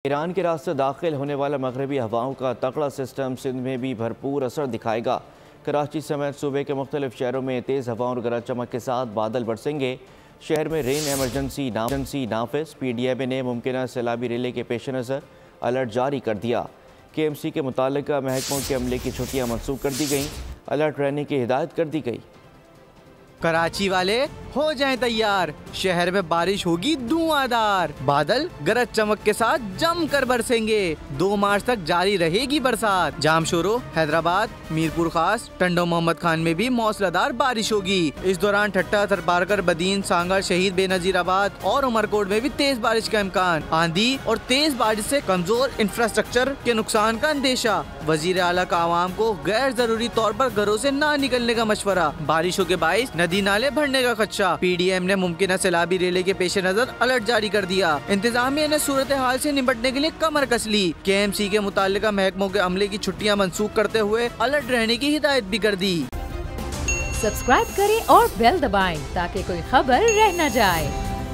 Iran के रास्ते दाखिल होने वाला मगरबी हवाओं का तगड़ा सिस्टम सिंध में भी भरपूर असर दिखाएगा। कराची समेत सूबे के मुख्तलिफ शहरों में तेज़ हवाओं और गरज चमक के साथ बादल बरसेंगे। शहर में रेन एमरजेंसी नाफिज। PDM ने मुमकिन सैलाबी रेले के पेश नज़र अलर्ट जारी कर दिया। KMC के मुतालिका महकमों के अमले की छुट्टियाँ मनसूख कर दी गईं। अलर्ट रहने की हिदायत कर दी गई। कराची वाले हो जाएं तैयार, शहर में बारिश होगी धुआंधार। बादल गरज चमक के साथ जमकर बरसेंगे। 2 मार्च तक जारी रहेगी बरसात। जामशोरो, हैदराबाद, मीरपुर खास, टंडो मोहम्मद खान में भी मौसलाधार बारिश होगी। इस दौरान ठट्टा, थरपारकर, बदीन, सांगा, शहीद बेनजीराबाद और उमरकोट में भी तेज बारिश का इम्कान। आंधी और तेज बारिश से कमजोर इंफ्रास्ट्रक्चर के नुकसान का अंदेशा। वजीर आला का आवाम को गैर जरूरी तौर पर घरों से ना निकलने का मशवरा। बारिशों के बाइस नदी नाले भरने का खदशा। PDM ने मुमकिन सैलाबी रेले के पेश नजर अलर्ट जारी कर दिया। इंतजामिया ने सूरत हाल से निपटने के लिए कमर कस ली। KMC के मुतालिका महकमों के अमले की छुट्टियां मनसूख करते हुए अलर्ट रहने की हिदायत भी कर दी। सब्सक्राइब करें और बेल दबाएं ताकि कोई खबर रह न जाए।